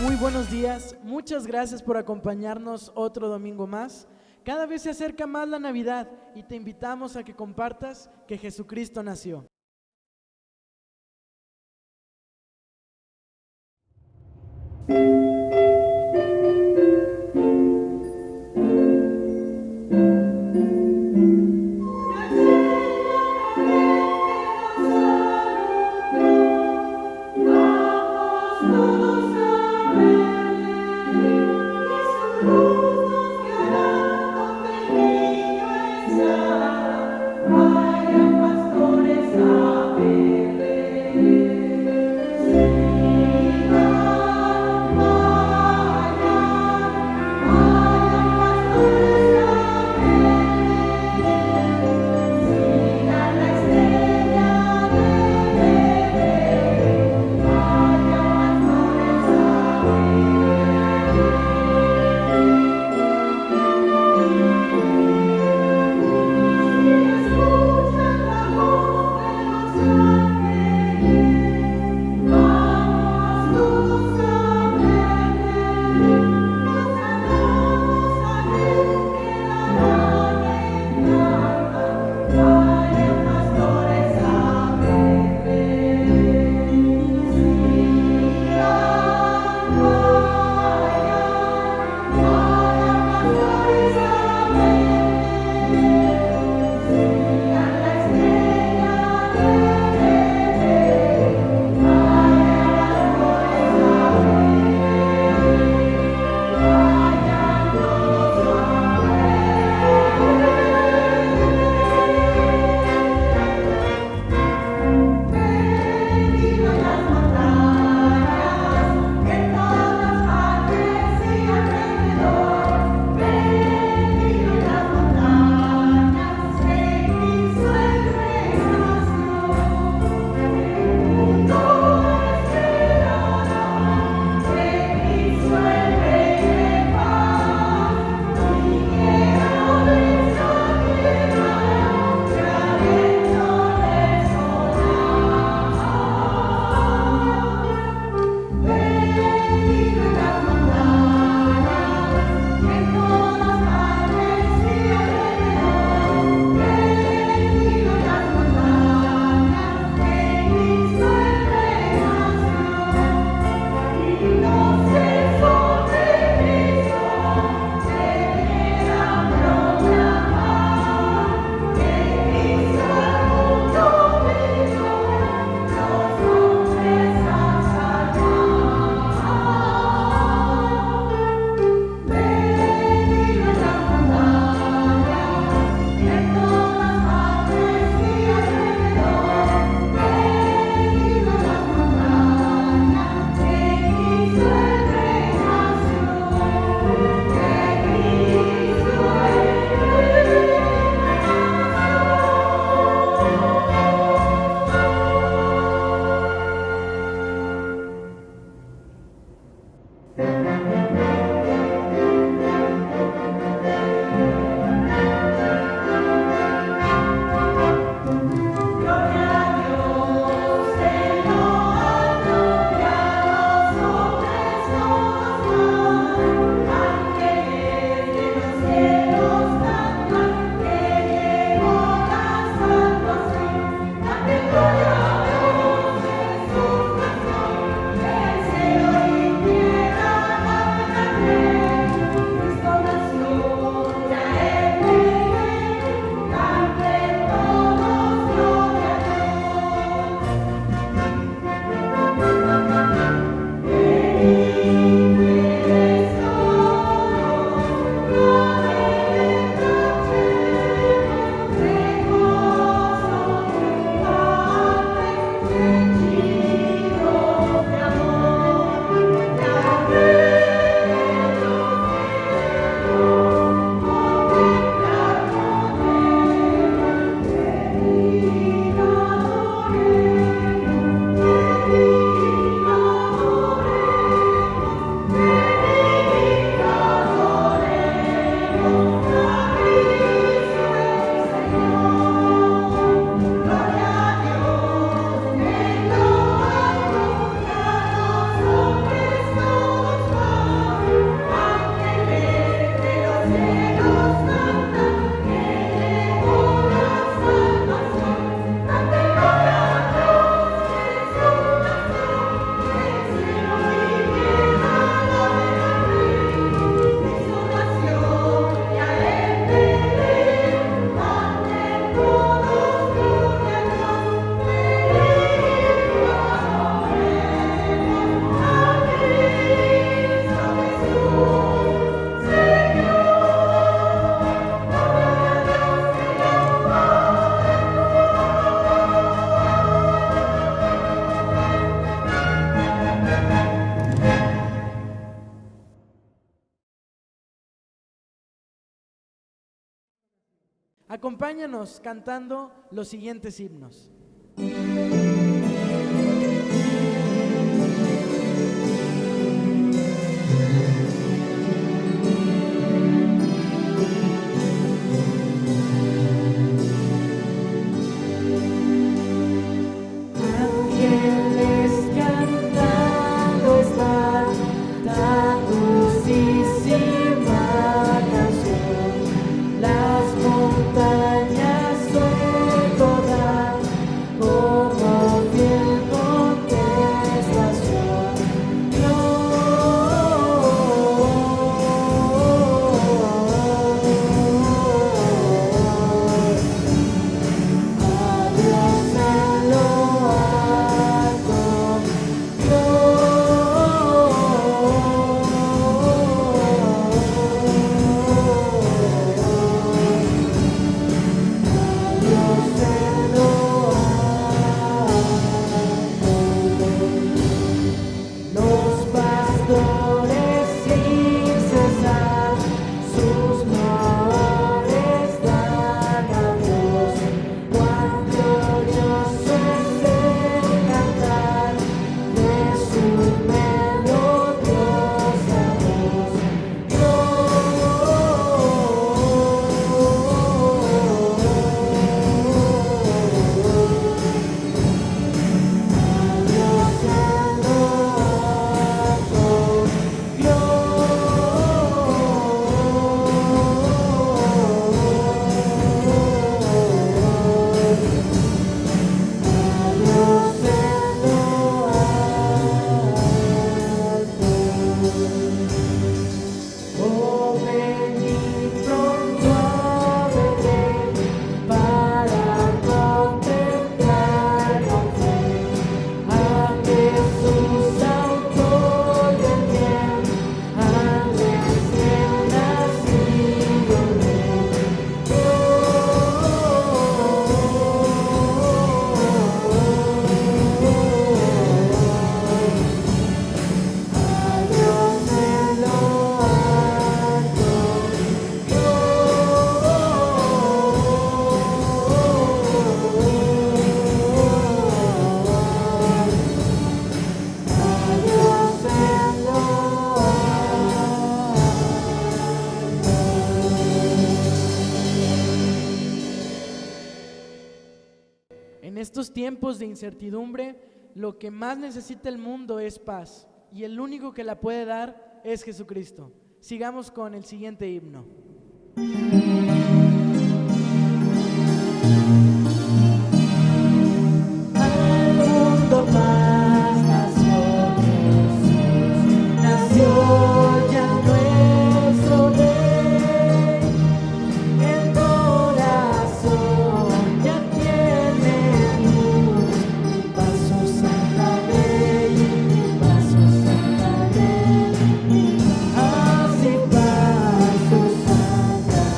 muy buenos días. Muchas gracias por acompañarnos otro domingo más. Cada vez se acerca más la Navidad y te invitamos a que compartas que Jesucristo nació. Acompáñanos cantando los siguientes himnos. En estos tiempos de incertidumbre, lo que más necesita el mundo es paz, y el único que la puede dar es Jesucristo. Sigamos con el siguiente himno. Al mundo paz nació Jesús, nació ya nuestro Rey. El corazón ya tiene luz, mi paso sacaré, mi paso sacaré, mi paz y paso sacaré.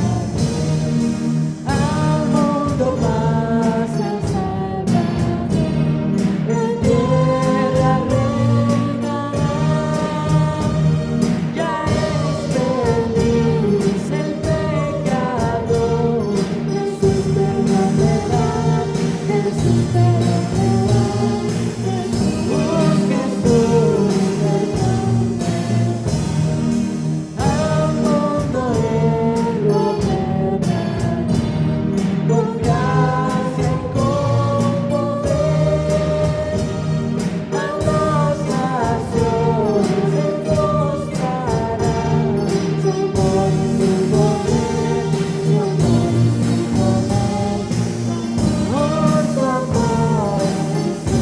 Al mundo paz el Salvador, en tierra reinará. Ya es feliz el pecador, Jesús te da verdad, Jesús te da verdad, Jesús verdad. Al mundo Él gobernará, con gracia y con poder. A las naciones se postrarán, su amor y su poder, su amor y su poder, su amor y su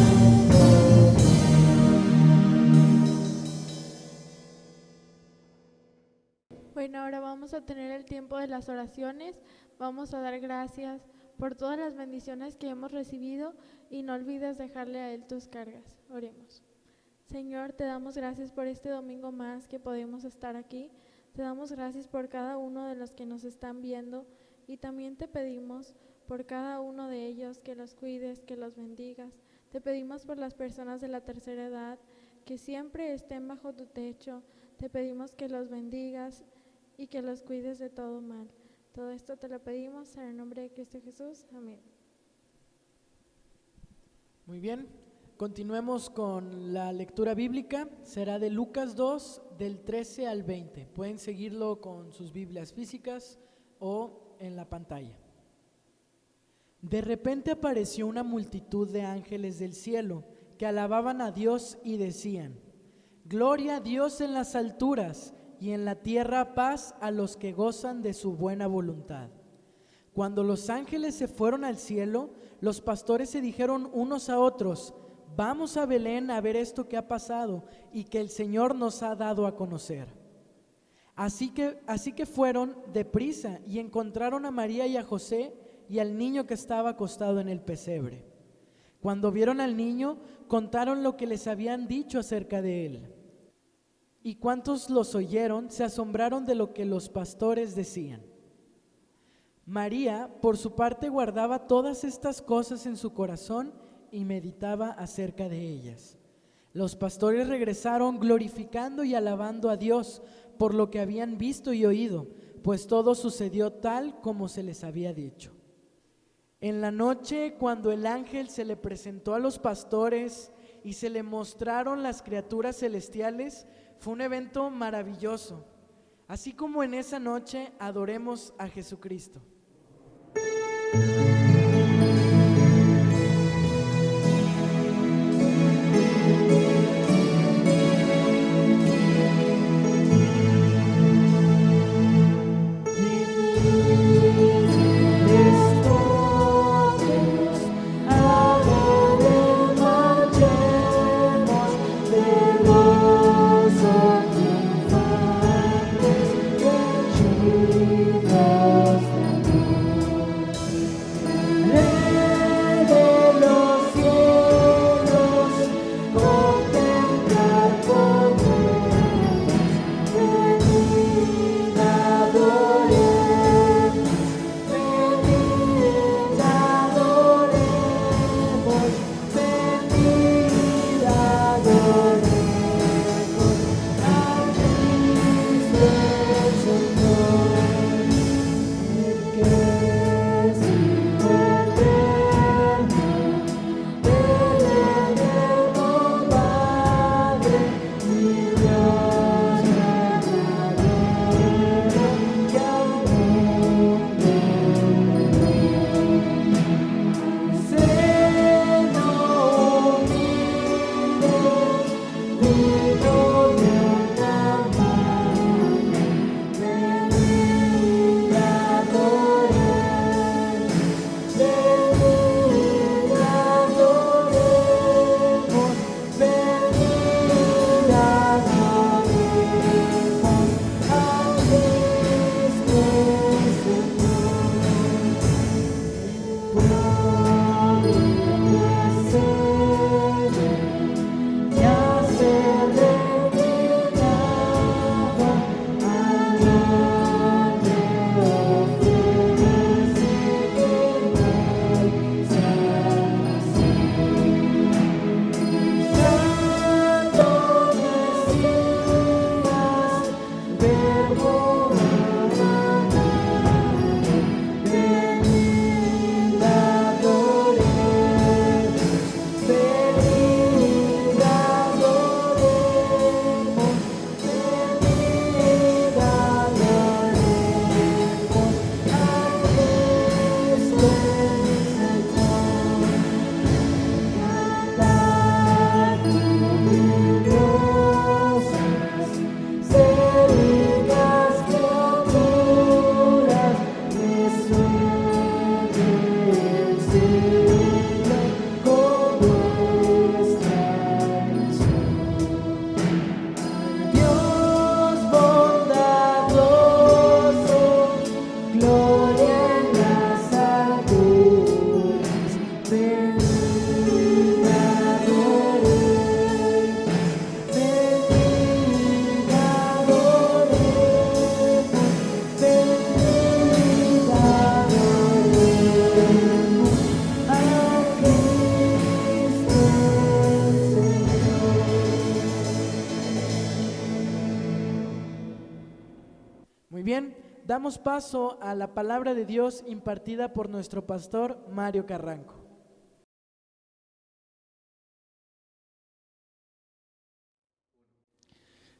Bueno, ahora vamos a tener el tiempo de las oraciones. Vamos a dar gracias por todas las bendiciones que hemos recibido y no olvides dejarle a Él tus cargas. Oremos. Señor, te damos gracias por este domingo más que podemos estar aquí. Te damos gracias por cada uno de los que nos están viendo y también te pedimos por cada uno de ellos que los cuides, que los bendigas. Te pedimos por las personas de la tercera edad que siempre estén bajo tu techo. Te pedimos que los bendigas y que los cuides de todo mal. Todo esto te lo pedimos en el nombre de Cristo Jesús. Amén. Muy bien, continuemos con la lectura bíblica. Será de Lucas 2, del 13 al 20. Pueden seguirlo con sus Biblias físicas o en la pantalla. De repente apareció una multitud de ángeles del cielo que alababan a Dios y decían: Gloria a Dios en las alturas y en la tierra paz a los que gozan de su buena voluntad. Cuando los ángeles se fueron al cielo, los pastores se dijeron unos a otros: Vamos a Belén a ver esto que ha pasado y que el Señor nos ha dado a conocer. Así que fueron deprisa y encontraron a María y a José y al niño que estaba acostado en el pesebre. Cuando vieron al niño, contaron lo que les habían dicho acerca de él. Y cuantos los oyeron se asombraron de lo que los pastores decían. María, por su parte, guardaba todas estas cosas en su corazón y meditaba acerca de ellas. Los pastores regresaron glorificando y alabando a Dios por lo que habían visto y oído, pues todo sucedió tal como se les había dicho. En la noche, cuando el ángel se le presentó a los pastores y se le mostraron las criaturas celestiales, fue un evento maravilloso. Así como en esa noche, adoremos a Jesucristo. damos paso a la palabra de Dios impartida por nuestro pastor Mario Carranco.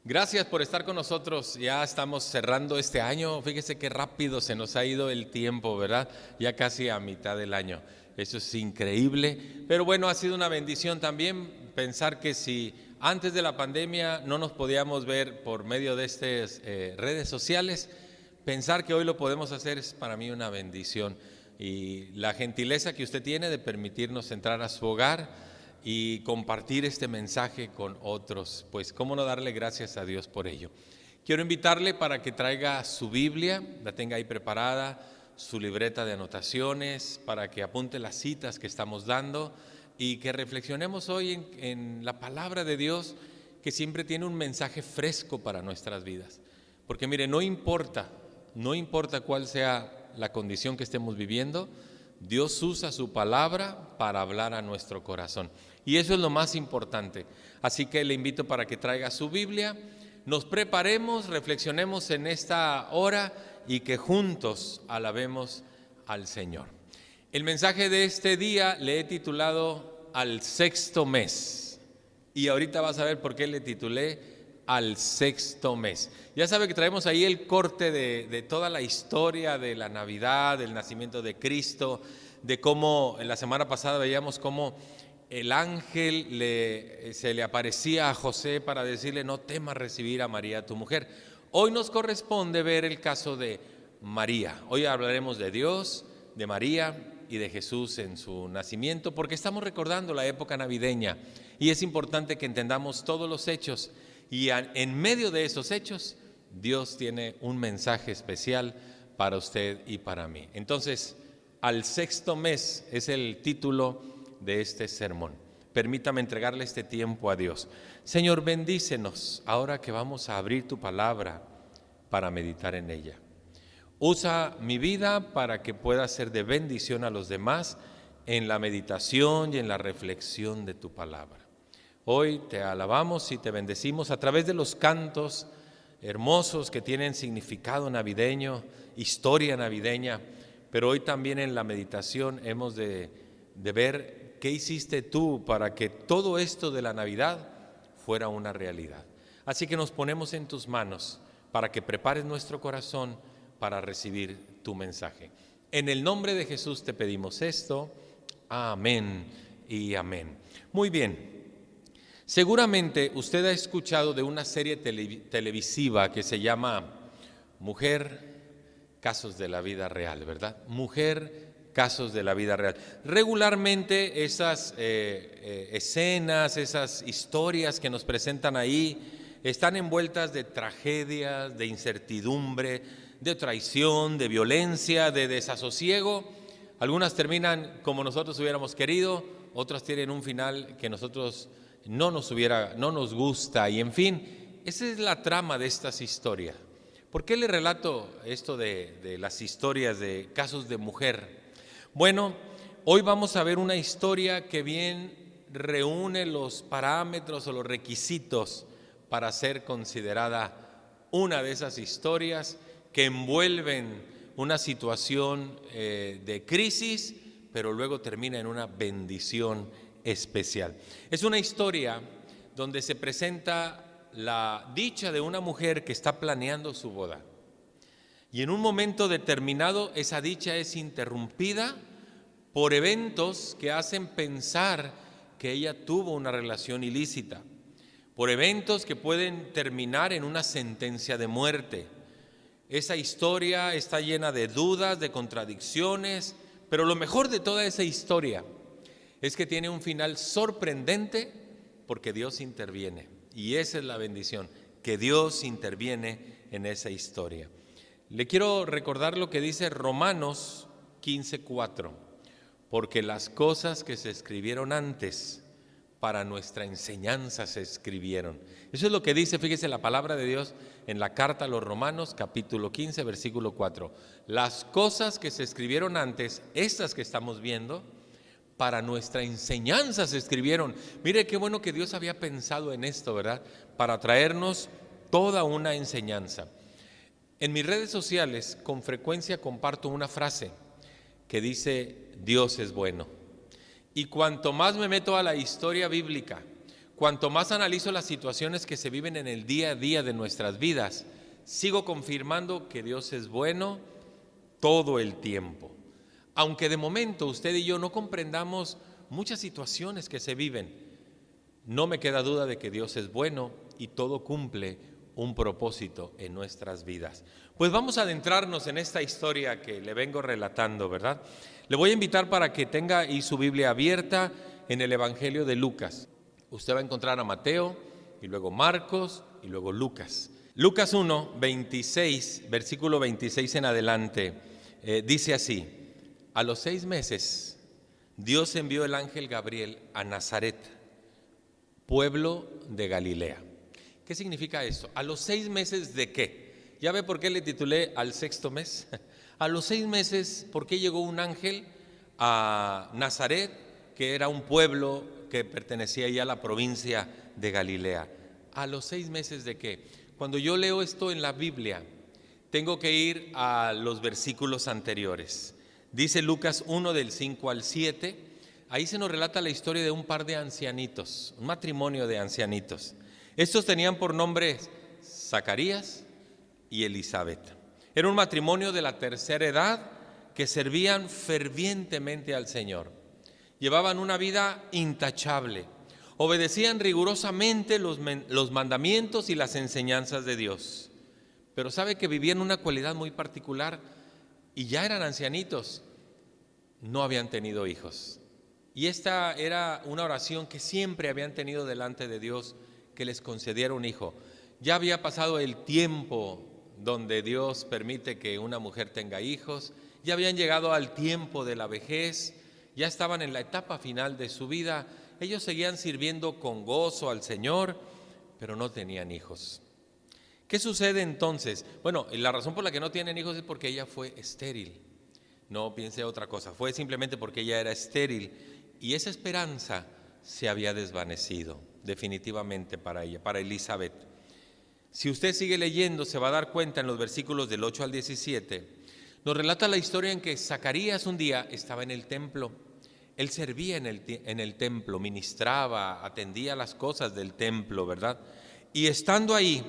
Gracias por estar con nosotros. Ya estamos cerrando este año. Fíjese qué rápido se nos ha ido el tiempo, ¿verdad? Ya casi a mitad del año. Eso es increíble. Pero bueno, ha sido una bendición también pensar que si antes de la pandemia no nos podíamos ver por medio de estas redes sociales, pensar que hoy lo podemos hacer es para mí una bendición. Y la gentileza que usted tiene de permitirnos entrar a su hogar y compartir este mensaje con otros, pues cómo no darle gracias a Dios por ello. Quiero invitarle para que traiga su Biblia, la tenga ahí preparada, su libreta de anotaciones, para que apunte las citas que estamos dando y que reflexionemos hoy en la palabra de Dios, que siempre tiene un mensaje fresco para nuestras vidas. Porque mire, no importa cuál sea la condición que estemos viviendo, Dios usa su palabra para hablar a nuestro corazón. Y eso es lo más importante. Así que le invito para que traiga su Biblia, nos preparemos, reflexionemos en esta hora y que juntos alabemos al Señor. El mensaje de este día le he titulado Al sexto mes. Y ahorita vas a ver por qué le titulé Al sexto mes. Ya sabe que traemos ahí el corte de toda la historia de la Navidad, del nacimiento de Cristo, de cómo en la semana pasada veíamos cómo el ángel se le aparecía a José para decirle: no temas recibir a María tu mujer. Hoy nos corresponde ver el caso de María. Hoy hablaremos de Dios, de María y de Jesús en su nacimiento, porque estamos recordando la época navideña y es importante que entendamos todos los hechos. Y en medio de esos hechos, Dios tiene un mensaje especial para usted y para mí. Entonces, al sexto mes es el título de este sermón. Permítame entregarle este tiempo a Dios. Señor, bendícenos ahora que vamos a abrir tu palabra para meditar en ella. Usa mi vida para que pueda ser de bendición a los demás en la meditación y en la reflexión de tu palabra. Hoy te alabamos y te bendecimos a través de los cantos hermosos que tienen significado navideño, historia navideña, pero hoy también en la meditación hemos de ver qué hiciste tú para que todo esto de la Navidad fuera una realidad. Así que nos ponemos en tus manos para que prepares nuestro corazón para recibir tu mensaje. En el nombre de Jesús te pedimos esto. Amén y amén. Muy bien. Seguramente usted ha escuchado de una serie televisiva que se llama Mujer, Casos de la Vida Real, ¿verdad? Mujer, Casos de la Vida Real. Regularmente esas escenas, esas historias que nos presentan ahí están envueltas de tragedias, de incertidumbre, de traición, de violencia, de desasosiego. Algunas terminan como nosotros hubiéramos querido, otras tienen un final que nosotros no nos gusta, y en fin, esa es la trama de estas historias. ¿Por qué le relato esto de las historias de casos de mujer? Bueno, hoy vamos a ver una historia que bien reúne los parámetros o los requisitos para ser considerada una de esas historias que envuelven una situación de crisis, pero luego termina en una bendición especial. Es una historia donde se presenta la dicha de una mujer que está planeando su boda. Y en un momento determinado esa dicha es interrumpida por eventos que hacen pensar que ella tuvo una relación ilícita, por eventos que pueden terminar en una sentencia de muerte. Esa historia está llena de dudas, de contradicciones, pero lo mejor de toda esa historia es que tiene un final sorprendente porque Dios interviene. Y esa es la bendición, que Dios interviene en esa historia. Le quiero recordar lo que dice Romanos 15:4, porque las cosas que se escribieron antes para nuestra enseñanza se escribieron. Eso es lo que dice, fíjese, la palabra de Dios en la carta a los Romanos, capítulo 15, versículo 4. Las cosas que se escribieron antes, estas que estamos viendo, para nuestra enseñanza se escribieron. Mire qué bueno que Dios había pensado en esto, ¿verdad? Para traernos toda una enseñanza. En mis redes sociales con frecuencia comparto una frase que dice: Dios es bueno. Y cuanto más me meto a la historia bíblica, cuanto más analizo las situaciones que se viven en el día a día de nuestras vidas, sigo confirmando que Dios es bueno todo el tiempo. Aunque de momento usted y yo no comprendamos muchas situaciones que se viven, no me queda duda de que Dios es bueno y todo cumple un propósito en nuestras vidas. Pues vamos a adentrarnos en esta historia que le vengo relatando, ¿verdad? Le voy a invitar para que tenga ahí su Biblia abierta en el Evangelio de Lucas. Usted va a encontrar a Mateo, y luego Marcos, y luego Lucas. Lucas 1, 26, versículo 26 en adelante, dice así: a los 6 meses, Dios envió el ángel Gabriel a Nazaret, pueblo de Galilea. ¿Qué significa esto? ¿A los 6 meses de qué? ¿Ya ve por qué le titulé al 6º mes? A los 6 meses, ¿por qué llegó un ángel a Nazaret, que era un pueblo que pertenecía ya a la provincia de Galilea? ¿A los 6 meses de qué? Cuando yo leo esto en la Biblia, tengo que ir a los versículos anteriores. Dice Lucas 1 del 5 al 7, ahí se nos relata la historia de un par de ancianitos, un matrimonio de ancianitos. Estos tenían por nombres Zacarías y Elizabeth. Era un matrimonio de la tercera edad que servían fervientemente al Señor. Llevaban una vida intachable, obedecían rigurosamente los mandamientos y las enseñanzas de Dios. Pero sabe que vivían una cualidad muy particular y ya eran ancianitos, no habían tenido hijos. Y esta era una oración que siempre habían tenido delante de Dios, que les concediera un hijo. Ya había pasado el tiempo donde Dios permite que una mujer tenga hijos, ya habían llegado al tiempo de la vejez, ya estaban en la etapa final de su vida. Ellos seguían sirviendo con gozo al Señor, pero no tenían hijos. ¿Qué sucede entonces? Bueno, la razón por la que no tienen hijos es porque ella fue estéril. No piense otra cosa, fue simplemente porque ella era estéril y esa esperanza se había desvanecido definitivamente para ella, para Elizabeth. Si usted sigue leyendo, se va a dar cuenta en los versículos del 8 al 17, nos relata la historia en que Zacarías un día estaba en el templo. Él servía en el templo, ministraba, atendía las cosas del templo, ¿verdad? Y estando ahí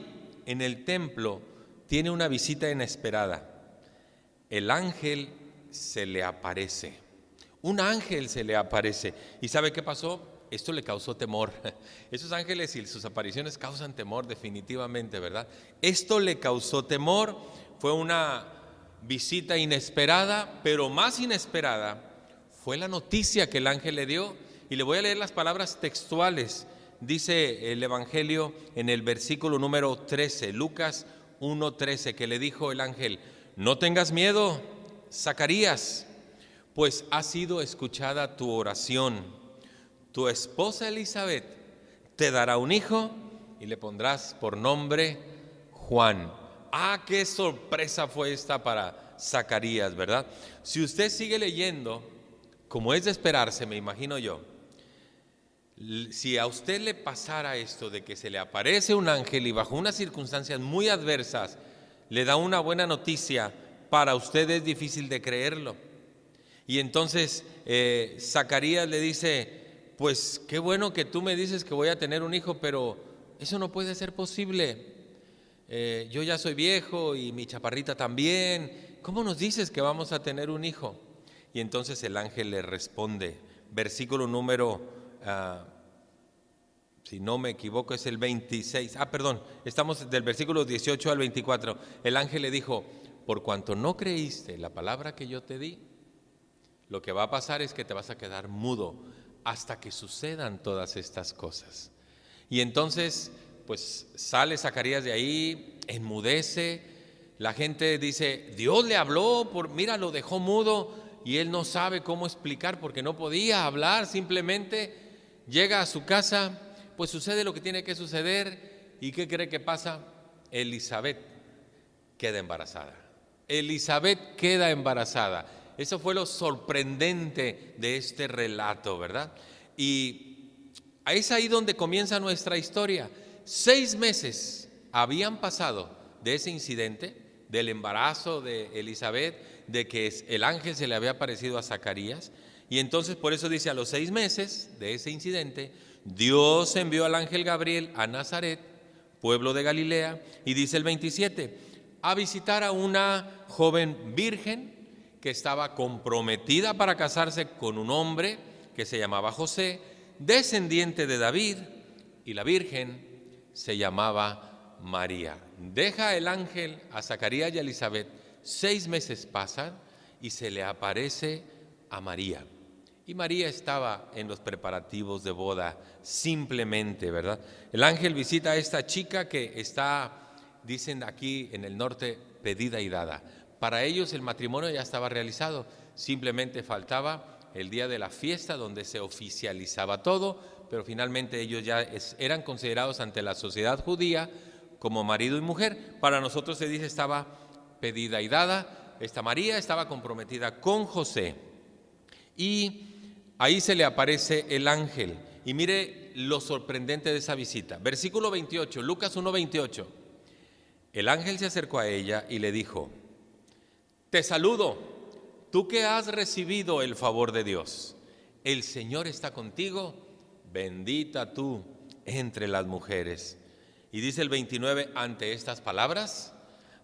en el templo, tiene una visita inesperada. El ángel se le aparece. Un ángel se le aparece. ¿Y sabe qué pasó? Esto le causó temor. Esos ángeles y sus apariciones causan temor definitivamente, ¿verdad? Esto le causó temor. Fue una visita inesperada, pero más inesperada fue la noticia que el ángel le dio. Y le voy a leer las palabras textuales. Dice el Evangelio en el versículo número 13, Lucas 1:13, que le dijo el ángel: no tengas miedo, Zacarías, pues ha sido escuchada tu oración. Tu esposa Elizabeth te dará un hijo y le pondrás por nombre Juan. ¡Ah, qué sorpresa fue esta para Zacarías!, ¿verdad? Si usted sigue leyendo, como es de esperarse, me imagino yo, si a usted le pasara esto de que se le aparece un ángel y bajo unas circunstancias muy adversas le da una buena noticia, para usted es difícil de creerlo. Y entonces Zacarías le dice: pues qué bueno que tú me dices que voy a tener un hijo, pero eso no puede ser posible. Yo ya soy viejo y mi chaparrita también. ¿Cómo nos dices que vamos a tener un hijo? Y entonces el ángel le responde, versículo número, si no me equivoco, es el 26. Estamos del versículo 18 al 24. El ángel le dijo: por cuanto no creíste la palabra que yo te di, lo que va a pasar es que te vas a quedar mudo hasta que sucedan todas estas cosas. Y entonces, pues sale Zacarías de ahí, enmudece. La gente dice: Dios le habló, mira, lo dejó mudo, y él no sabe cómo explicar porque no podía hablar. Simplemente llega a su casa, pues sucede lo que tiene que suceder. ¿Y qué cree que pasa? Elizabeth queda embarazada. Elizabeth queda embarazada. Eso fue lo sorprendente de este relato, ¿verdad? Y es ahí donde comienza nuestra historia. 6 meses habían pasado de ese incidente, del embarazo de Elizabeth, de que el ángel se le había aparecido a Zacarías. Y entonces por eso dice, a los 6 meses de ese incidente, Dios envió al ángel Gabriel a Nazaret, pueblo de Galilea, y dice el 27, a visitar a una joven virgen que estaba comprometida para casarse con un hombre que se llamaba José, descendiente de David, y la virgen se llamaba María. Deja el ángel a Zacarías y a Elizabeth, 6 meses pasan y se le aparece a María. Y María estaba en los preparativos de boda, simplemente, ¿verdad? El ángel visita a esta chica que está, dicen aquí en el norte, pedida y dada. Para ellos el matrimonio ya estaba realizado, simplemente faltaba el día de la fiesta donde se oficializaba todo, pero finalmente ellos ya eran considerados ante la sociedad judía como marido y mujer. Para nosotros se dice estaba pedida y dada. Esta María estaba comprometida con José y ahí se le aparece el ángel. Y mire lo sorprendente de esa visita. Versículo 28, Lucas 1:28. El ángel se acercó a ella y le dijo: te saludo, tú que has recibido el favor de Dios. El Señor está contigo, bendita tú entre las mujeres. Y dice el 29, ante estas palabras,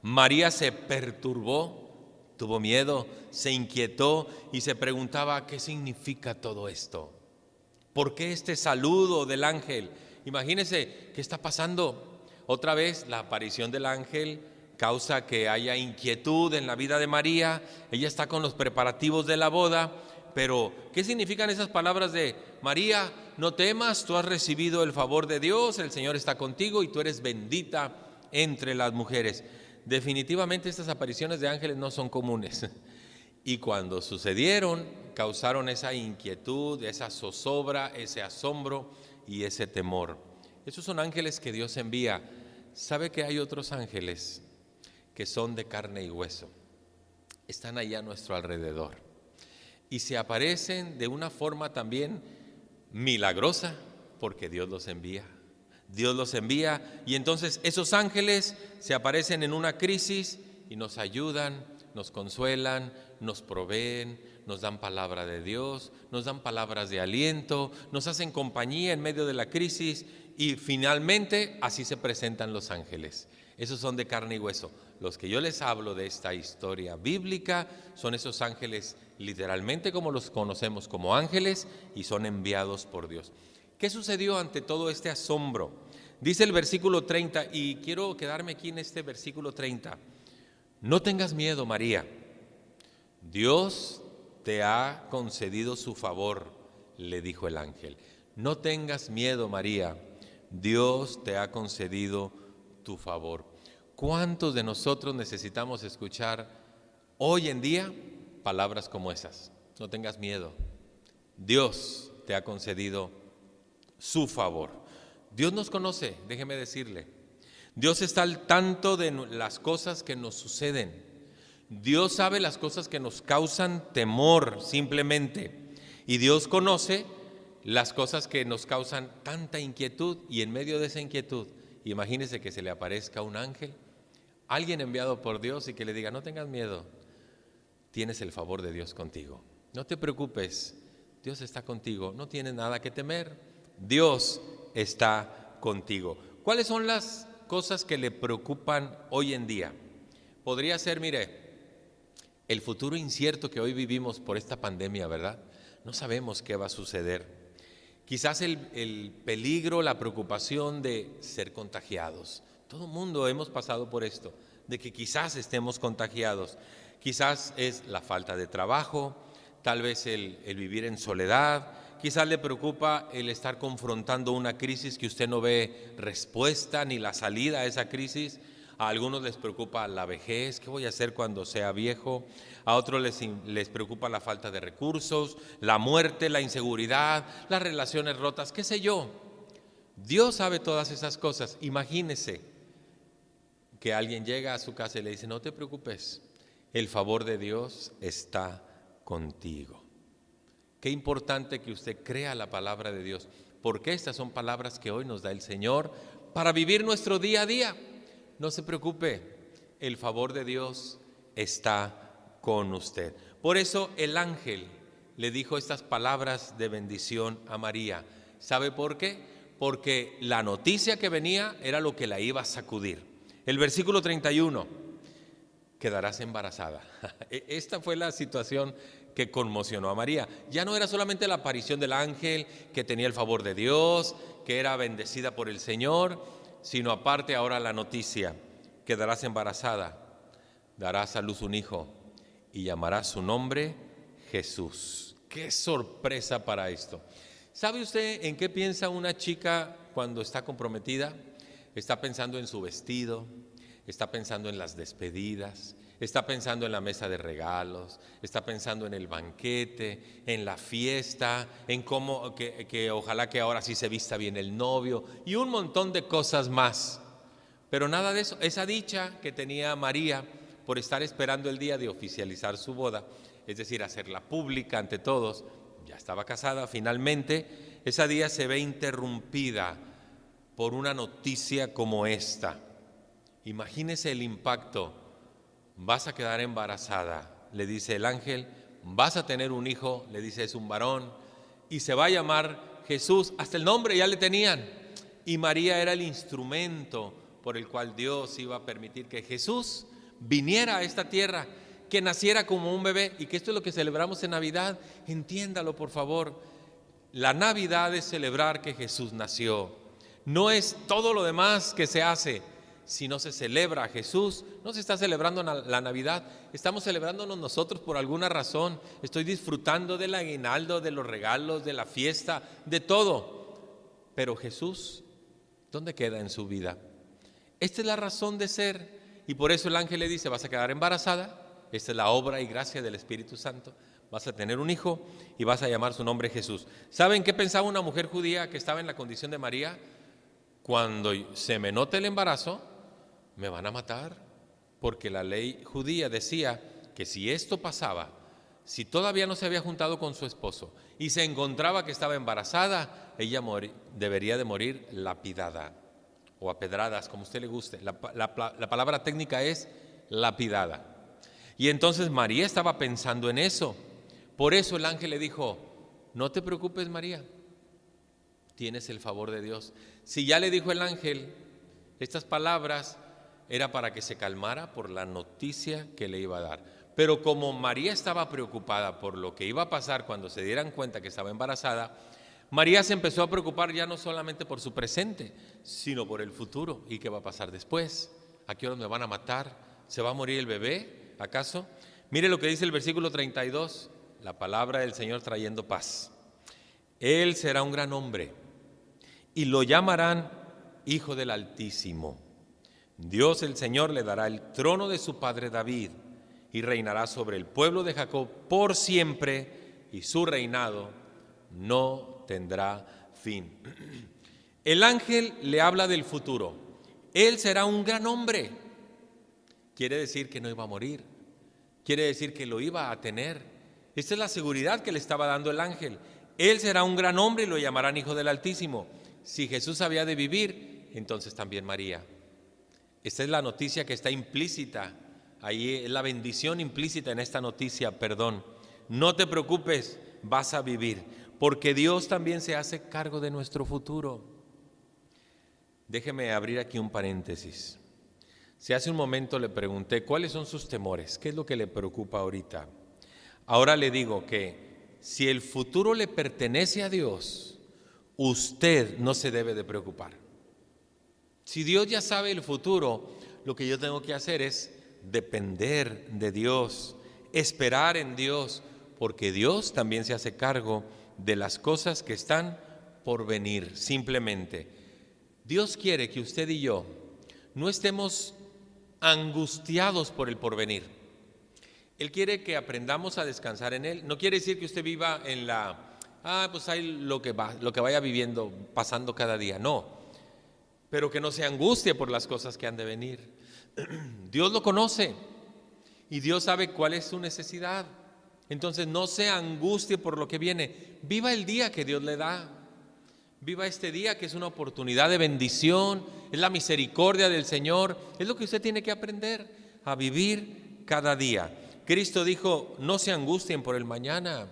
María se perturbó, tuvo miedo, se inquietó y se preguntaba, ¿qué significa todo esto? ¿Por qué este saludo del ángel? Imagínense, ¿qué está pasando? Otra vez la aparición del ángel causa que haya inquietud en la vida de María. Ella está con los preparativos de la boda, pero ¿qué significan esas palabras de María? No temas, tú has recibido el favor de Dios, el Señor está contigo y tú eres bendita entre las mujeres. Definitivamente estas apariciones de ángeles no son comunes. Y cuando sucedieron, causaron esa inquietud, esa zozobra, ese asombro y ese temor. Esos son ángeles que Dios envía. ¿Sabe que hay otros ángeles que son de carne y hueso? Están allá a nuestro alrededor y se aparecen de una forma también milagrosa, porque Dios los envía. Dios los envía y entonces esos ángeles se aparecen en una crisis y nos ayudan, nos consuelan, nos proveen, nos dan palabra de Dios, nos dan palabras de aliento, nos hacen compañía en medio de la crisis y finalmente así se presentan los ángeles. Esos son de carne y hueso. Los que yo les hablo de esta historia bíblica son esos ángeles literalmente como los conocemos como ángeles y son enviados por Dios. ¿Qué sucedió ante todo este asombro? Dice el versículo 30 y quiero quedarme aquí en este versículo 30. No tengas miedo, María. Dios te ha concedido su favor, le dijo el ángel. No tengas miedo, María. Dios te ha concedido tu favor. ¿Cuántos de nosotros necesitamos escuchar hoy en día palabras como esas? No tengas miedo. Dios te ha concedido su favor. Dios nos conoce, déjeme decirle. Dios está al tanto de las cosas que nos suceden. Dios sabe las cosas que nos causan temor simplemente. Y Dios conoce las cosas que nos causan tanta inquietud y en medio de esa inquietud, imagínese que se le aparezca un ángel, alguien enviado por Dios y que le diga, no tengas miedo, tienes el favor de Dios contigo. No te preocupes, Dios está contigo, no tienes nada que temer, Dios está contigo. ¿Cuáles son las cosas que le preocupan hoy en día? Podría ser, mire, el futuro incierto que hoy vivimos por esta pandemia, ¿verdad? No sabemos qué va a suceder. Quizás el peligro, la preocupación de ser contagiados. Todo el mundo hemos pasado por esto, de que quizás estemos contagiados. Quizás es la falta de trabajo, tal vez el vivir en soledad. Quizás le preocupa el estar confrontando una crisis que usted no ve respuesta ni la salida a esa crisis. A algunos les preocupa la vejez, ¿qué voy a hacer cuando sea viejo? A otros les preocupa la falta de recursos, la muerte, la inseguridad, las relaciones rotas, qué sé yo. Dios sabe todas esas cosas. Imagínese que alguien llega a su casa y le dice, no te preocupes, el favor de Dios está contigo. Qué importante que usted crea la palabra de Dios, porque estas son palabras que hoy nos da el Señor para vivir nuestro día a día. No se preocupe, el favor de Dios está con usted. Por eso el ángel le dijo estas palabras de bendición a María. ¿Sabe por qué? Porque la noticia que venía era lo que la iba a sacudir. El versículo 31, quedarás embarazada. Esta fue la situación que conmocionó a María. Ya no era solamente la aparición del ángel, que tenía el favor de Dios, que era bendecida por el Señor, sino aparte ahora la noticia: quedarás embarazada, darás a luz un hijo y llamarás su nombre Jesús. ¡Qué sorpresa para esto! ¿Sabe usted en qué piensa una chica cuando está comprometida? Está pensando en su vestido, está pensando en las despedidas, está pensando en la mesa de regalos, está pensando en el banquete, en la fiesta, en cómo que ojalá que ahora sí se vista bien el novio y un montón de cosas más. Pero nada de eso. Esa dicha que tenía María por estar esperando el día de oficializar su boda, es decir, hacerla pública ante todos, ya estaba casada finalmente, ese día se ve interrumpida por una noticia como esta. Imagínese el impacto. Vas a quedar embarazada, le dice el ángel, vas a tener un hijo, le dice es un varón, y se va a llamar Jesús. Hasta el nombre ya le tenían. Y María era el instrumento por el cual Dios iba a permitir que Jesús viniera a esta tierra, que naciera como un bebé, y que esto es lo que celebramos en Navidad. Entiéndalo, por favor. La Navidad es celebrar que Jesús nació. No es todo lo demás que se hace. Si no se celebra a Jesús, no se está celebrando la Navidad. Estamos celebrándonos nosotros por alguna razón. Estoy disfrutando del aguinaldo, de los regalos, de la fiesta, de todo. Pero Jesús, ¿dónde queda en su vida? Esta es la razón de ser. Y por eso el ángel le dice, vas a quedar embarazada. Esta es la obra y gracia del Espíritu Santo. Vas a tener un hijo y vas a llamar su nombre Jesús. ¿Saben qué pensaba una mujer judía que estaba en la condición de María? Cuando se me note el embarazo, me van a matar, porque la ley judía decía que si esto pasaba, si todavía no se había juntado con su esposo y se encontraba que estaba embarazada, ella debería de morir lapidada o a pedradas, como a usted le guste. La palabra técnica es lapidada. Y entonces María estaba pensando en eso. Por eso el ángel le dijo, no te preocupes, María, tienes el favor de Dios. Si ya le dijo el ángel estas palabras, era para que se calmara por la noticia que le iba a dar. Pero como María estaba preocupada por lo que iba a pasar cuando se dieran cuenta que estaba embarazada, María se empezó a preocupar ya no solamente por su presente, sino por el futuro. ¿Y qué va a pasar después? ¿A qué hora me van a matar? ¿Se va a morir el bebé, acaso? Mire lo que dice el versículo 32, la palabra del Señor trayendo paz. Él será un gran hombre y lo llamarán Hijo del Altísimo. Dios el Señor le dará el trono de su padre David y reinará sobre el pueblo de Jacob por siempre, y su reinado no tendrá fin. El ángel le habla del futuro. Él será un gran hombre. Quiere decir que no iba a morir. Quiere decir que lo iba a tener. Esta es la seguridad que le estaba dando el ángel. Él será un gran hombre y lo llamarán Hijo del Altísimo. Si Jesús había de vivir, entonces también María. Esta es la noticia que está implícita, ahí es la bendición implícita en esta noticia, perdón. No te preocupes, vas a vivir, porque Dios también se hace cargo de nuestro futuro. Déjeme abrir aquí un paréntesis. Si hace un momento le pregunté cuáles son sus temores, qué es lo que le preocupa ahorita. Ahora le digo que si el futuro le pertenece a Dios, usted no se debe de preocupar. Si Dios ya sabe el futuro, lo que yo tengo que hacer es depender de Dios, esperar en Dios, porque Dios también se hace cargo de las cosas que están por venir. Simplemente, Dios quiere que usted y yo no estemos angustiados por el porvenir. Él quiere que aprendamos a descansar en Él. No quiere decir que usted viva en pues hay lo que vaya viviendo, pasando cada día. No. Pero que no se angustie por las cosas que han de venir. Dios lo conoce y Dios sabe cuál es su necesidad. Entonces no se angustie por lo que viene. Viva el día que Dios le da. Viva este día que es una oportunidad de bendición, es la misericordia del Señor. Es lo que usted tiene que aprender. a vivir cada día. Cristo dijo, no se angustien por el mañana,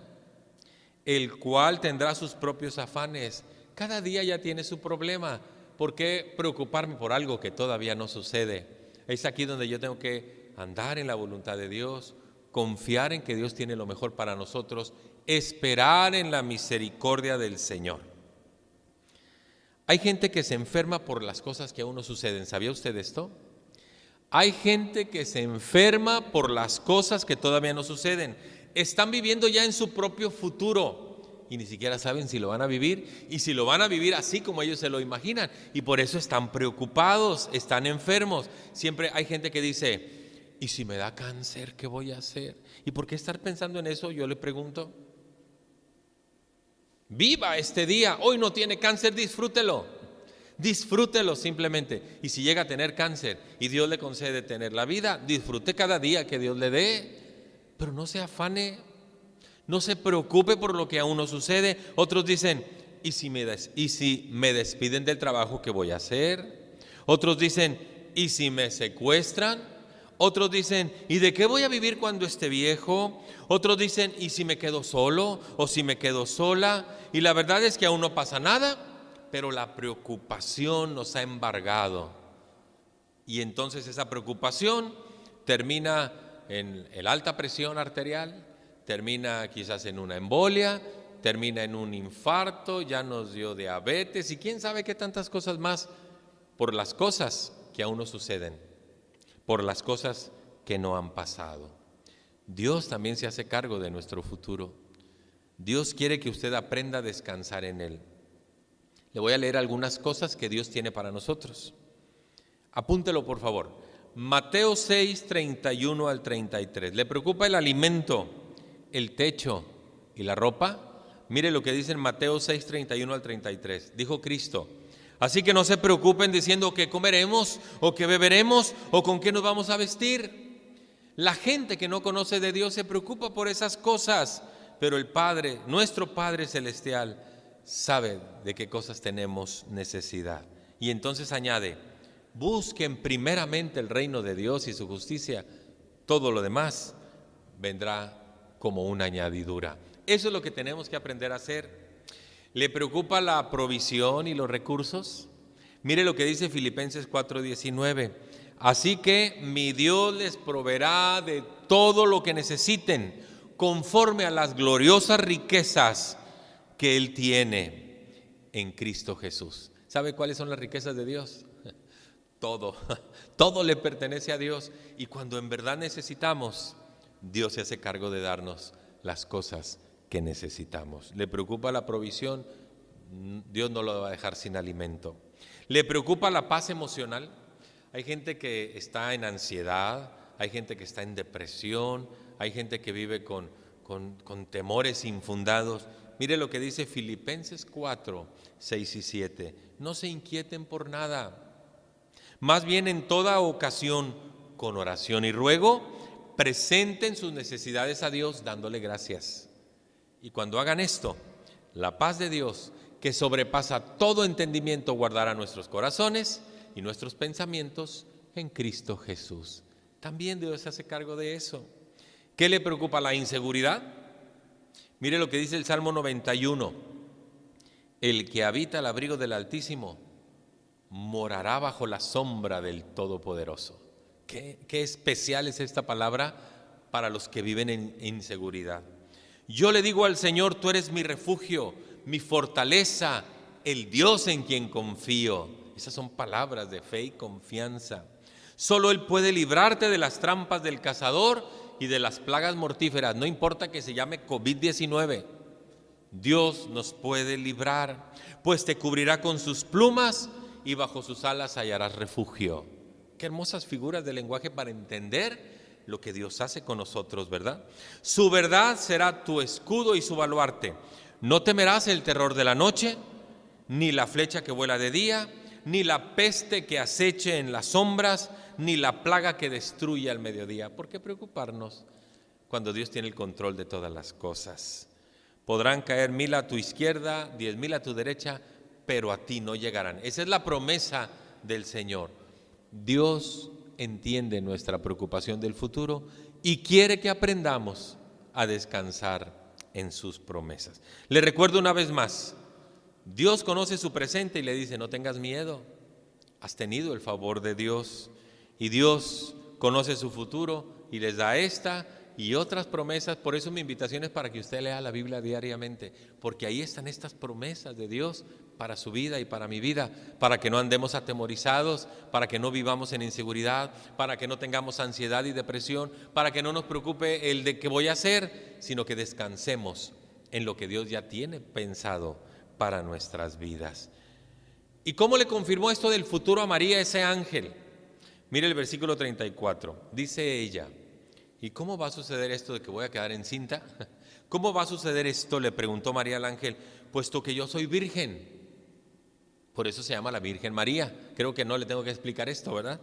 el cual tendrá sus propios afanes. Cada día ya tiene su problema. ¿Por qué preocuparme por algo que todavía no sucede? Es aquí donde yo tengo que andar en la voluntad de Dios, confiar en que Dios tiene lo mejor para nosotros, esperar en la misericordia del Señor. Hay gente que se enferma por las cosas que a uno suceden. ¿Sabía usted esto? Hay gente que se enferma por las cosas que todavía no suceden. Están viviendo ya en su propio futuro y ni siquiera saben si lo van a vivir y si lo van a vivir así como ellos se lo imaginan. Y por eso están preocupados, están enfermos. Siempre hay gente que dice, ¿y si me da cáncer, qué voy a hacer? ¿Y por qué estar pensando en eso? Yo le pregunto. Viva este día, hoy no tiene cáncer, disfrútelo. Disfrútelo simplemente. Y si llega a tener cáncer y Dios le concede tener la vida, disfrute cada día que Dios le dé. Pero no se afane, no se preocupe por lo que a uno sucede. Otros dicen, ¿y si me despiden del trabajo, qué voy a hacer? Otros dicen, ¿y si me secuestran? Otros dicen, ¿y de qué voy a vivir cuando esté viejo? Otros dicen, ¿y si me quedo solo o si me quedo sola? Y la verdad es que aún no pasa nada, pero la preocupación nos ha embargado. Y entonces esa preocupación termina en el alta presión arterial, termina quizás en una embolia, termina en un infarto, ya nos dio diabetes y quién sabe qué tantas cosas más por las cosas que aún no suceden, por las cosas que no han pasado. Dios también se hace cargo de nuestro futuro. Dios quiere que usted aprenda a descansar en Él. Le voy a leer algunas cosas que Dios tiene para nosotros. Apúntelo, por favor. Mateo 6, 31 al 33. ¿Le preocupa el alimento, el techo y la ropa? Mire lo que dice en Mateo 6, 31 al 33. Dijo Cristo, así que no se preocupen diciendo qué comeremos o qué beberemos o con qué nos vamos a vestir. La gente que no conoce de Dios se preocupa por esas cosas, pero el Padre, nuestro Padre Celestial, sabe de qué cosas tenemos necesidad. Y entonces añade, busquen primeramente el reino de Dios y su justicia, todo lo demás vendrá como una añadidura. Eso es lo que tenemos que aprender a hacer. ¿Le preocupa la provisión y los recursos? Mire lo que dice Filipenses 4:19. Así que mi Dios les proveerá de todo lo que necesiten, conforme a las gloriosas riquezas que Él tiene en Cristo Jesús. ¿Sabe cuáles son las riquezas de Dios? Todo le pertenece a Dios. Y cuando en verdad necesitamos, Dios se hace cargo de darnos las cosas que necesitamos. ¿Le preocupa la provisión? Dios no lo va a dejar sin alimento. ¿Le preocupa la paz emocional? Hay gente que está en ansiedad, hay gente que está en depresión, hay gente que vive con temores infundados. Mire lo que dice Filipenses 4, 6 y 7. No se inquieten por nada. Más bien en toda ocasión, con oración y ruego, presenten sus necesidades a Dios dándole gracias. Y cuando hagan esto, la paz de Dios, que sobrepasa todo entendimiento, guardará nuestros corazones y nuestros pensamientos en Cristo Jesús. También Dios se hace cargo de eso. ¿Qué le preocupa? ¿La inseguridad? Mire lo que dice el Salmo 91. El que habita al abrigo del Altísimo morará bajo la sombra del Todopoderoso. Qué especial es esta palabra para los que viven en inseguridad. Yo le digo al Señor, tú eres mi refugio, mi fortaleza, el Dios en quien confío. Esas son palabras de fe y confianza. Solo Él puede librarte de las trampas del cazador y de las plagas mortíferas, no importa que se llame COVID-19. Dios nos puede librar, pues te cubrirá con sus plumas y bajo sus alas hallarás refugio. Qué hermosas figuras de lenguaje para entender lo que Dios hace con nosotros, ¿verdad? Su verdad será tu escudo y su baluarte. No temerás el terror de la noche, ni la flecha que vuela de día, ni la peste que aceche en las sombras, ni la plaga que destruye al mediodía. ¿Por qué preocuparnos cuando Dios tiene el control de todas las cosas? Podrán caer 1000 a tu izquierda, 10,000 a tu derecha, pero a ti no llegarán. Esa es la promesa del Señor. Dios entiende nuestra preocupación del futuro y quiere que aprendamos a descansar en sus promesas. Le recuerdo una vez más, Dios conoce su presente y le dice, no tengas miedo, has tenido el favor de Dios, y Dios conoce su futuro y les da esta y otras promesas. Por eso mi invitación es para que usted lea la Biblia diariamente, porque ahí están estas promesas de Dios para su vida y para mi vida, para que no andemos atemorizados, para que no vivamos en inseguridad, para que no tengamos ansiedad y depresión, para que no nos preocupe el de qué voy a hacer, sino que descansemos en lo que Dios ya tiene pensado para nuestras vidas. ¿Y cómo le confirmó esto del futuro a María ese ángel? Mire el versículo 34, dice ella, ¿y cómo va a suceder esto de que voy a quedar encinta? ¿Cómo va a suceder esto?, le preguntó María al ángel, puesto que yo soy virgen. Por eso se llama la Virgen María. Creo que no le tengo que explicar esto, ¿verdad?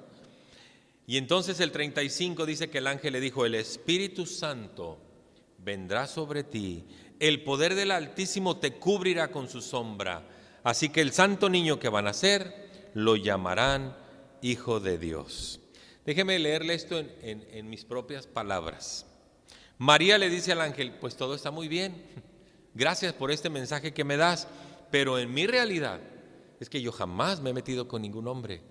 Y entonces el 35 dice que el ángel le dijo, el Espíritu Santo vendrá sobre ti, el poder del Altísimo te cubrirá con su sombra, así que el santo niño que van a nacer lo llamarán Hijo de Dios. Déjeme leerle esto en mis propias palabras. María le dice al ángel, pues todo está muy bien, gracias por este mensaje que me das, pero en mi realidad es que yo jamás me he metido con ningún hombre.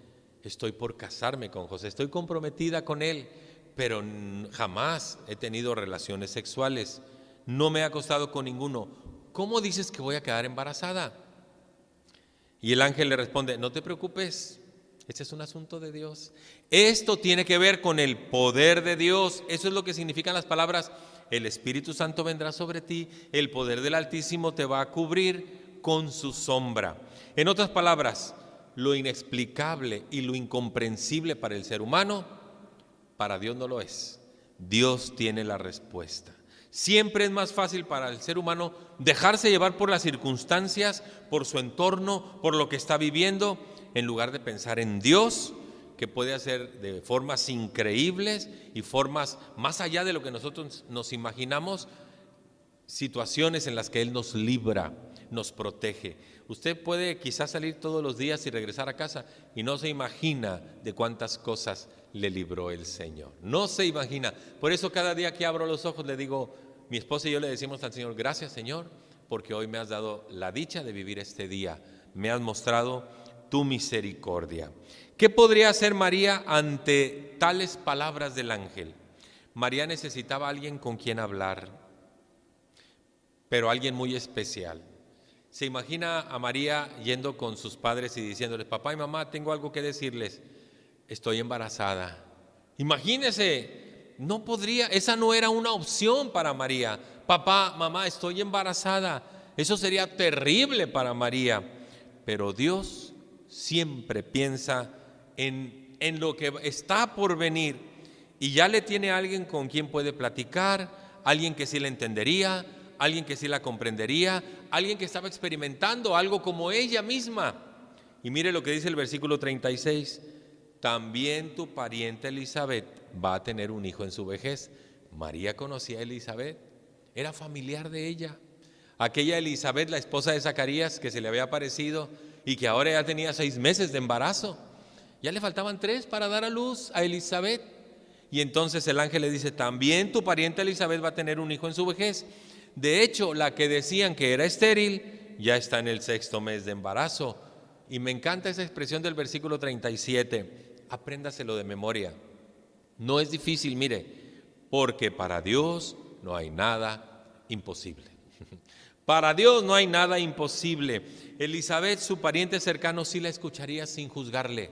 Estoy por casarme con José, estoy comprometida con él, pero jamás he tenido relaciones sexuales. No me he acostado con ninguno. ¿Cómo dices que voy a quedar embarazada? Y el ángel le responde, no te preocupes, este es un asunto de Dios. Esto tiene que ver con el poder de Dios. Eso es lo que significan las palabras, el Espíritu Santo vendrá sobre ti, el poder del Altísimo te va a cubrir con su sombra. En otras palabras, lo inexplicable y lo incomprensible para el ser humano, para Dios no lo es. Dios tiene la respuesta. Siempre es más fácil para el ser humano dejarse llevar por las circunstancias, por su entorno, por lo que está viviendo, en lugar de pensar en Dios, que puede hacer de formas increíbles y formas más allá de lo que nosotros nos imaginamos, situaciones en las que Él nos libra, nos protege. Usted puede quizás salir todos los días y regresar a casa y no se imagina de cuántas cosas le libró el Señor. No se imagina. Por eso cada día que abro los ojos le digo, mi esposa y yo le decimos al Señor, gracias Señor, porque hoy me has dado la dicha de vivir este día. Me has mostrado tu misericordia. ¿Qué podría hacer María ante tales palabras del ángel? María necesitaba a alguien con quien hablar, pero alguien muy especial. Se imagina a María yendo con sus padres y diciéndoles, papá y mamá, tengo algo que decirles, estoy embarazada. Imagínese, no podría, esa no era una opción para María. Papá, mamá, estoy embarazada. Eso sería terrible para María. Pero Dios siempre piensa en lo que está por venir y ya le tiene a alguien con quien puede platicar, alguien que sí la entendería, alguien que sí la comprendería, alguien que estaba experimentando algo como ella misma. Y mire lo que dice el versículo 36, también tu pariente Elizabeth va a tener un hijo en su vejez. María conocía a Elizabeth, era familiar de ella. Aquella Elizabeth, la esposa de Zacarías, que se le había aparecido y que ahora ya tenía 6 meses de embarazo. Ya le faltaban 3 para dar a luz a Elizabeth. Y entonces el ángel le dice, también tu pariente Elizabeth va a tener un hijo en su vejez. De hecho, la que decían que era estéril, ya está en el 6º mes de embarazo. Y me encanta esa expresión del versículo 37. Apréndaselo de memoria. No es difícil, mire, porque para Dios no hay nada imposible. Para Dios no hay nada imposible. Elizabeth, su pariente cercano, sí la escucharía sin juzgarle.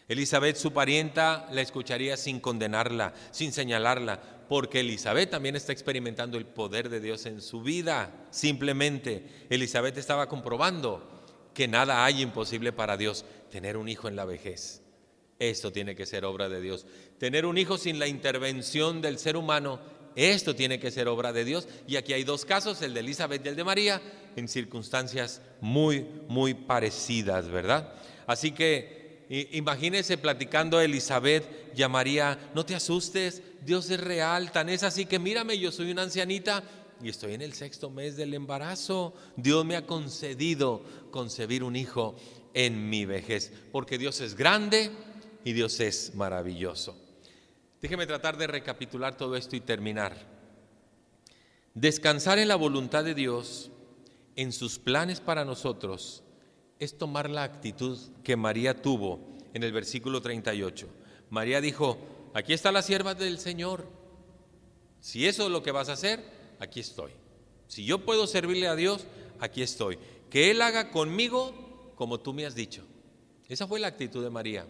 Elizabeth, su parienta, la escucharía sin condenarla, sin señalarla, porque Elizabeth también está experimentando el poder de Dios en su vida. Simplemente, Elizabeth estaba comprobando que nada hay imposible para Dios. Tener un hijo en la vejez, esto tiene que ser obra de Dios. Tener un hijo sin la intervención del ser humano, esto tiene que ser obra de Dios. Y aquí hay 2 casos, el de Elizabeth y el de María, en circunstancias muy, muy parecidas, ¿verdad? Así que imagínese platicando a Elizabeth y a María, no te asustes, Dios es real, tan es así que mírame, yo soy una ancianita y estoy en el 6º mes del embarazo. Dios me ha concedido concebir un hijo en mi vejez, porque Dios es grande y Dios es maravilloso. Déjeme tratar de recapitular todo esto y terminar. Descansar en la voluntad de Dios, en sus planes para nosotros, es tomar la actitud que María tuvo en el versículo 38. María dijo: aquí está la sierva del Señor. Si eso es lo que vas a hacer, aquí estoy. Si yo puedo servirle a Dios, aquí estoy. Que Él haga conmigo como tú me has dicho. Esa fue la actitud de María.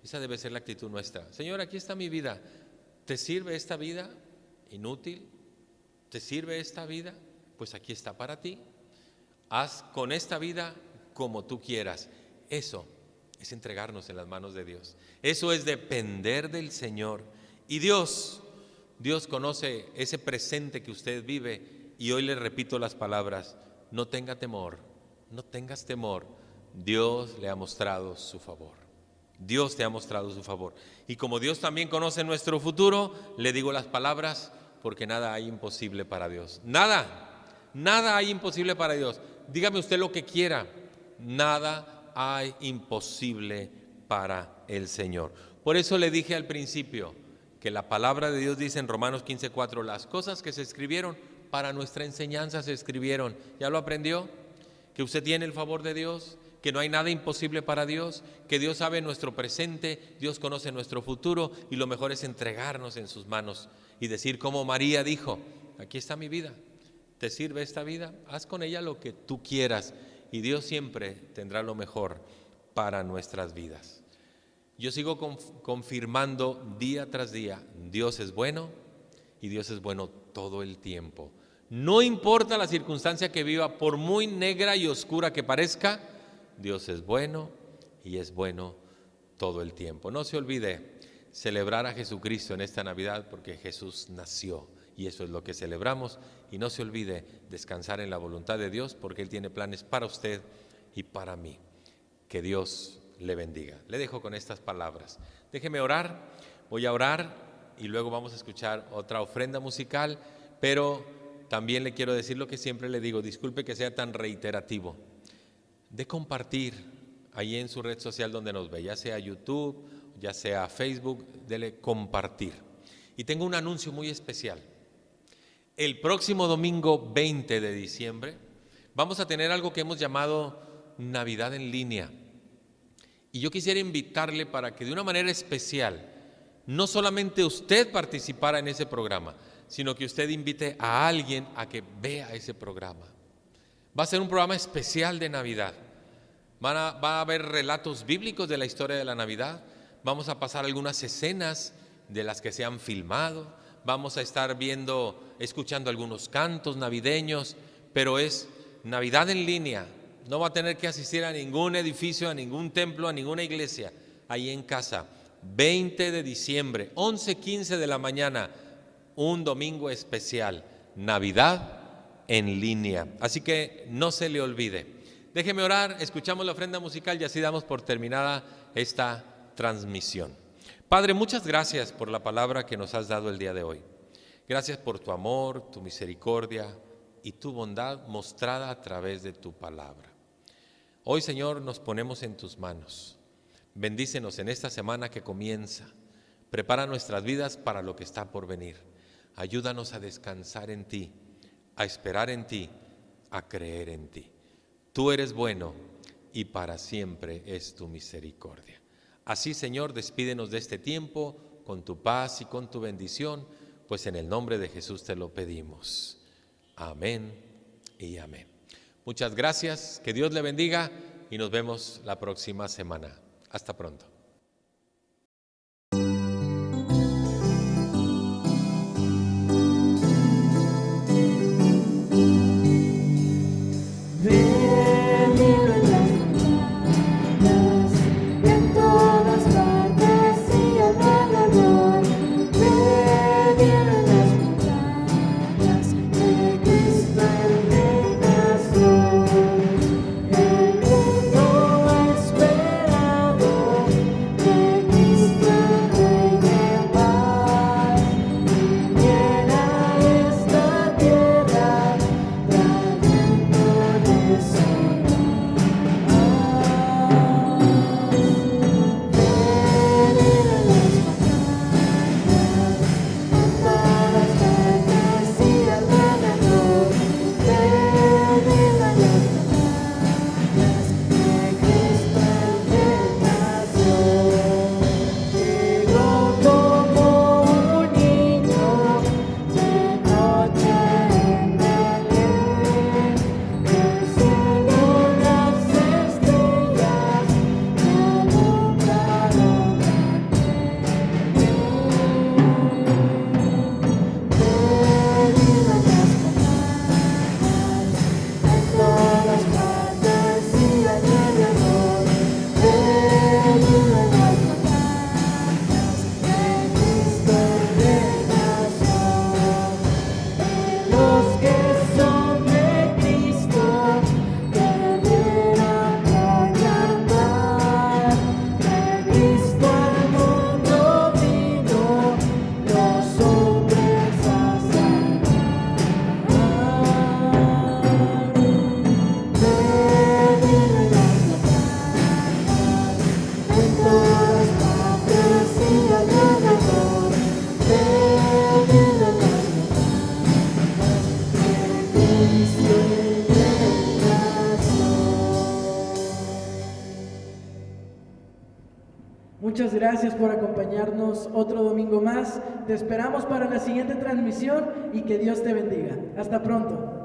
Esa debe ser la actitud nuestra. Señor, aquí está mi vida. ¿Te sirve esta vida inútil? ¿Te sirve esta vida? Pues aquí está para ti. Haz con esta vida como tú quieras. Eso es entregarnos en las manos de Dios. Eso es depender del Señor. Y Dios conoce ese presente que usted vive. Y hoy le repito las palabras: no tenga temor, no tengas temor. Dios le ha mostrado su favor. Dios te ha mostrado su favor. Y como Dios también conoce nuestro futuro, le digo las palabras, porque nada hay imposible para Dios. Nada hay imposible para Dios. Dígame usted lo que quiera. Nada hay imposible para el Señor. Por eso le dije al principio que la palabra de Dios dice en Romanos 15:4, las cosas que se escribieron para nuestra enseñanza se escribieron. ¿Ya lo aprendió? Que usted tiene el favor de Dios, que no hay nada imposible para Dios, que Dios sabe nuestro presente, Dios conoce nuestro futuro, y lo mejor es entregarnos en sus manos y decir como María dijo: aquí está mi vida, ¿te sirve esta vida? Haz con ella lo que tú quieras, y Dios siempre tendrá lo mejor para nuestras vidas. Yo sigo confirmando día tras día: Dios es bueno, y Dios es bueno todo el tiempo. No importa la circunstancia que viva, por muy negra y oscura que parezca, Dios es bueno y es bueno todo el tiempo. No se olvide celebrar a Jesucristo en esta Navidad, porque Jesús nació y eso es lo que celebramos. Y no se olvide descansar en la voluntad de Dios, porque Él tiene planes para usted y para mí. Que Dios le bendiga. Le dejo con estas palabras. Déjeme orar. Voy a orar y luego vamos a escuchar otra ofrenda musical, pero también le quiero decir lo que siempre le digo, disculpe que sea tan reiterativo, de compartir ahí en su red social donde nos ve, ya sea YouTube, ya sea Facebook, dele compartir. Y tengo un anuncio muy especial. El próximo domingo 20 de diciembre vamos a tener algo que hemos llamado Navidad en línea. Y yo quisiera invitarle para que de una manera especial, no solamente usted participara en ese programa, sino que usted invite a alguien a que vea ese programa. Va a ser un programa especial de Navidad. Va a haber relatos bíblicos de la historia de la Navidad. Vamos a pasar algunas escenas de las que se han filmado. Vamos a estar escuchando algunos cantos navideños, pero es Navidad en línea. No va a tener que asistir a ningún edificio, a ningún templo, a ninguna iglesia. Ahí en casa, 20 de diciembre, 11:15 de la mañana, un domingo especial, Navidad en línea. Así que no se le olvide. Déjeme orar, escuchamos la ofrenda musical y así damos por terminada esta transmisión. Padre, muchas gracias por la palabra que nos has dado el día de hoy. Gracias por tu amor, tu misericordia y tu bondad mostrada a través de tu palabra. Hoy, Señor, nos ponemos en tus manos. Bendícenos en esta semana que comienza. Prepara nuestras vidas para lo que está por venir. Ayúdanos a descansar en ti, a esperar en ti, a creer en ti. Tú eres bueno y para siempre es tu misericordia. Así, Señor, despídenos de este tiempo con tu paz y con tu bendición, pues en el nombre de Jesús te lo pedimos. Amén y amén. Muchas gracias, que Dios le bendiga y nos vemos la próxima semana. Hasta pronto. El mundo ha esperado Muchas gracias por acompañarnos otro domingo más. Te esperamos para la siguiente transmisión y que Dios te bendiga. Hasta pronto.